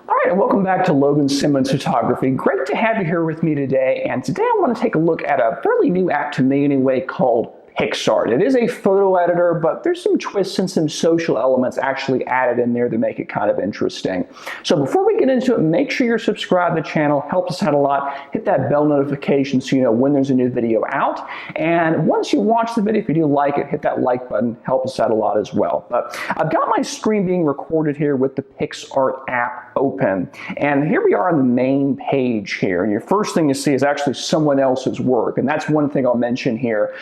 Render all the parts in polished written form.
All right, and welcome back to Logan Simmons Photography. Great to have you here with me today. And today I want to take a look at a fairly new app to me anyway called PicsArt. It is a photo editor, but there's some twists and some social elements actually added in there to make it kind of interesting. So before we get into it, make sure you're subscribed to the channel. Helps us out a lot. Hit that bell notification so you know when there's a new video out. And once you watch the video, if you do like it, hit that like button. Helps us out a lot as well. But I've got my screen being recorded here with the PicsArt app open. And here we are on the main page here. And your first thing you see is actually someone else's work. And that's one thing I'll mention here.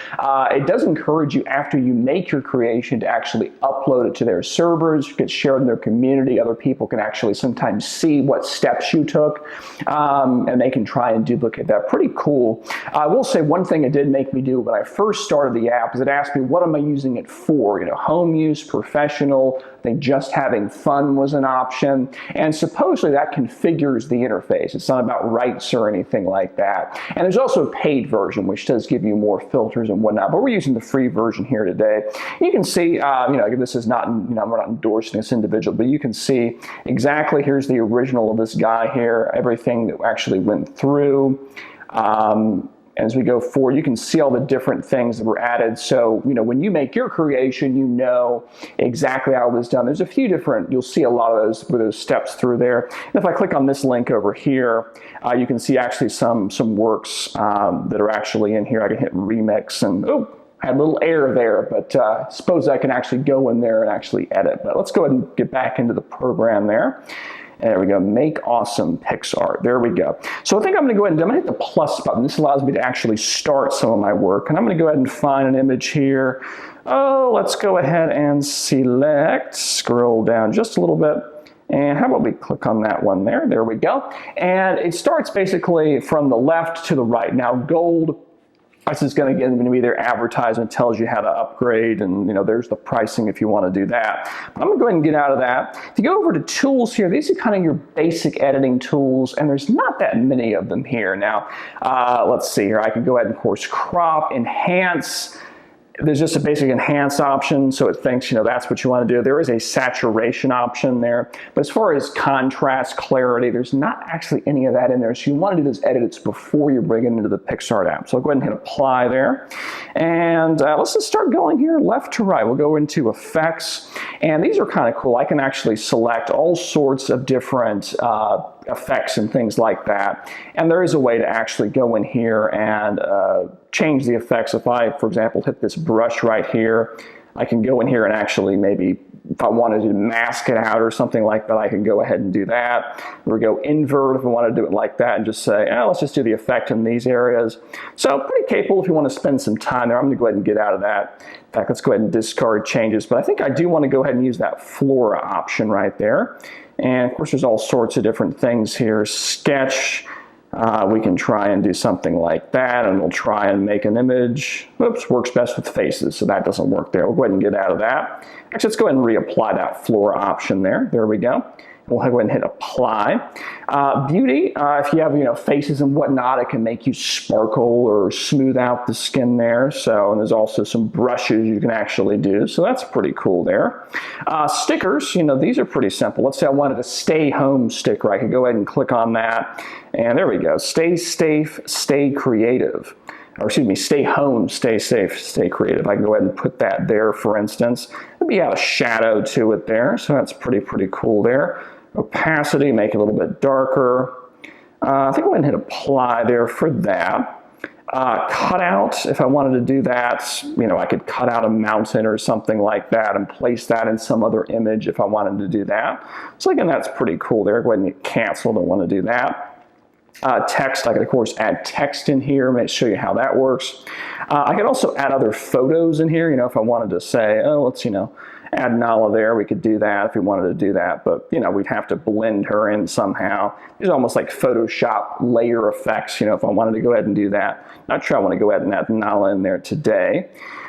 It does encourage you after you make your creation to actually upload it to their servers, get shared in their community. Other people can actually sometimes see what steps you took, and they can try and duplicate that. Pretty cool. I will say one thing it did make me do when I first started the app is it asked me, what am I using it for? You know, home use, professional. I think just having fun was an option. And supposedly that configures the interface. It's not about rights or anything like that. And there's also a paid version, which does give you more filters and whatnot. But we're using the free version here today. You can see, you know, this is not, we're not endorsing this individual, but you can see exactly, here's the original of this guy here, everything that actually went through. As we go forward, you can see all the different things that were added. So, you know, when you make your creation, you know exactly how it was done. There's a few different, you'll see a lot of those with those steps through there. And if I click on this link over here, you can see actually some works that are actually in here. I can hit remix and, oh, had a little error there, but suppose I can actually go in there and actually edit. But let's go ahead and get back into the program there. There we go, make awesome PicsArt. There we go. So I think I'm gonna go ahead and I'm gonna hit the plus button. This allows me to actually start some of my work. And I'm gonna go ahead and find an image here. Oh, let's go ahead and select, scroll down just a little bit. And how about we click on that one there? There we go. And it starts basically from the left to the right. Now gold, this is going to be their advertisement, tells you how to upgrade, and you know there's the pricing if you want to do that. But I'm going to go ahead and get out of that. If you go over to tools here, these are kind of your basic editing tools, and there's not that many of them here. Now, let's see here. I can go ahead and, of course, crop, enhance. There's just a basic enhance option, so it thinks, you know, that's what you want to do. There is a saturation option there, but as far as contrast, clarity, there's not actually any of that in there. So you want to do those edits before you bring it into the PicsArt app. So I'll go ahead and hit apply there. And let's just start going here left to right. We'll go into effects, and these are kind of cool. I can actually select all sorts of different effects and things like that. And there is a way to actually go in here and change the effects. If I, for example, hit this brush right here, I can go in here and actually maybe, if I wanted to mask it out or something like that, I can go ahead and do that. Or go invert if I want to do it like that and just say, oh, let's just do the effect in these areas. So pretty capable if you want to spend some time there. I'm going to go ahead and get out of that. In fact, let's go ahead and discard changes. But I think I do want to go ahead and use that flora option right there. And of course, there's all sorts of different things here. Sketch, we can try and do something like that, and we'll try and make an image. Oops, works best with faces, so that doesn't work there. We'll go ahead and get out of that. Actually, let's go ahead and reapply that flora option there. There we go. We'll go ahead and hit apply. Beauty, if you have, you know, faces and whatnot, it can make you sparkle or smooth out the skin there. So, and there's also some brushes you can actually do. So that's pretty cool there. Stickers, you know, these are pretty simple. Let's say I wanted a stay home sticker. I could go ahead and click on that. And there we go. Stay safe, stay creative. Or excuse me, stay home, stay safe, stay creative. I can go ahead and put that there, for instance. Maybe add a shadow to it there. So that's pretty cool there. Opacity, make it a little bit darker. I think I'm going to hit apply there for that. Cutout, if I wanted to do that, you know, I could cut out a mountain or something like that and place that in some other image if I wanted to do that. So again, that's pretty cool there. Go ahead and hit cancel, don't want to do that. Text, I could of course add text in here, may show you how that works. I could also add other photos in here, you know, if I wanted to say, oh, let's, you know, add Nala there, we could do that if we wanted to do that, but you know, we'd have to blend her in somehow. These are almost like Photoshop layer effects, you know, if I wanted to go ahead and do that. Not sure I want to go ahead and add Nala in there today.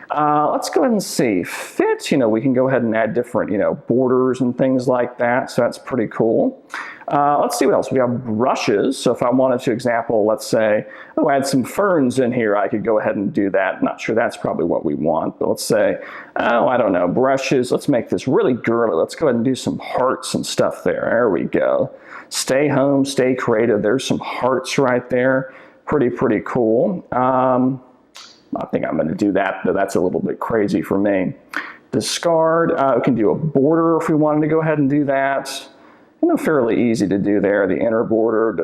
Let's go ahead and see. Fit, we can go ahead and add different, borders and things like that. So that's pretty cool. Let's see what else. We have brushes. So if I wanted to, example, let's say, add some ferns in here, I could go ahead and do that. Not sure that's probably what we want, but let's say, I don't know, brushes. Let's make this really girly. Let's go ahead and do some hearts and stuff there. There we go. Stay home, stay creative. There's some hearts right there. Pretty cool. I think I'm going to do that, but that's a little bit crazy for me. Discard. We can do a border if we wanted to go ahead and do that. Fairly easy to do there. The inner border.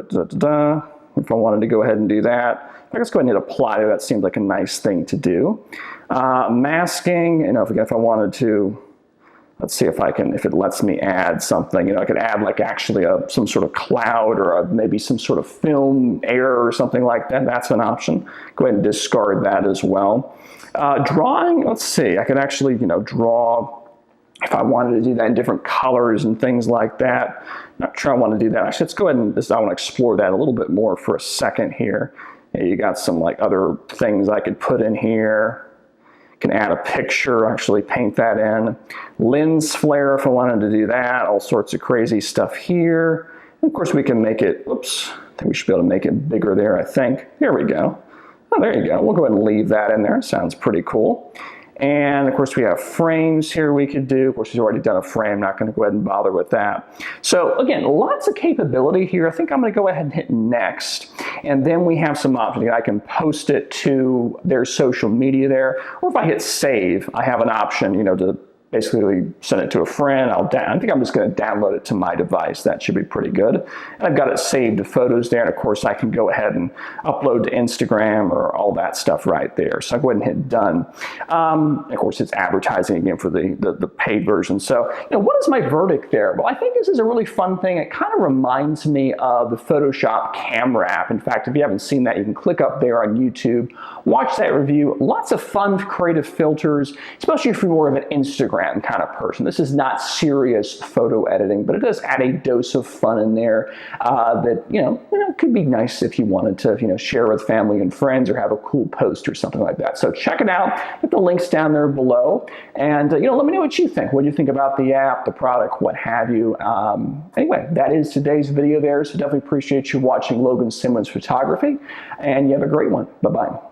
If I wanted to go ahead and do that, let's go ahead and hit apply. That seems like a nice thing to do. Masking. If I wanted to. Let's see if it lets me add something. I could add like actually some sort of cloud or maybe some sort of film air or something like that. That's an option. Go ahead and discard that as well. Drawing, let's see. I could actually, draw if I wanted to do that in different colors and things like that. Not sure I want to do that. Actually, let's go ahead and I want to explore that a little bit more for a second here. You got some like other things I could put in here. Can add a picture, actually paint that in. Lens flare if I wanted to do that, all sorts of crazy stuff here. And of course we can make it, oops, I think we should be able to make it bigger there, I think. There we go. Oh, there you go. We'll go ahead and leave that in there. Sounds pretty cool. And of course we have frames here we could do. Of course, he's already done a frame, not going to go ahead and bother with that. So again, lots of capability here. I think I'm going to go ahead and hit next. And then we have some options. I can post it to their social media there. Or if I hit save, I have an option, to basically send it to a friend. I think I'm just going to download it to my device. That should be pretty good. And I've got it saved to photos there. And of course, I can go ahead and upload to Instagram or all that stuff right there. So I'll go ahead and hit done. Of course, it's advertising again for the paid version. So, what is my verdict there? Well, I think this is a really fun thing. It kind of reminds me of the Photoshop camera app. In fact, if you haven't seen that, you can click up there on YouTube, watch that review. Lots of fun, creative filters, especially if you're more of an Instagram kind of person. This is not serious photo editing, but it does add a dose of fun in there that could be nice if you wanted to share with family and friends or have a cool post or something like that. So check it out. Put the links down there below, and let me know what you think. What do you think about the app, the product, what have you? Anyway, that is today's video there. So definitely appreciate you watching Logan Simmons Photography, and you have a great one. Bye bye.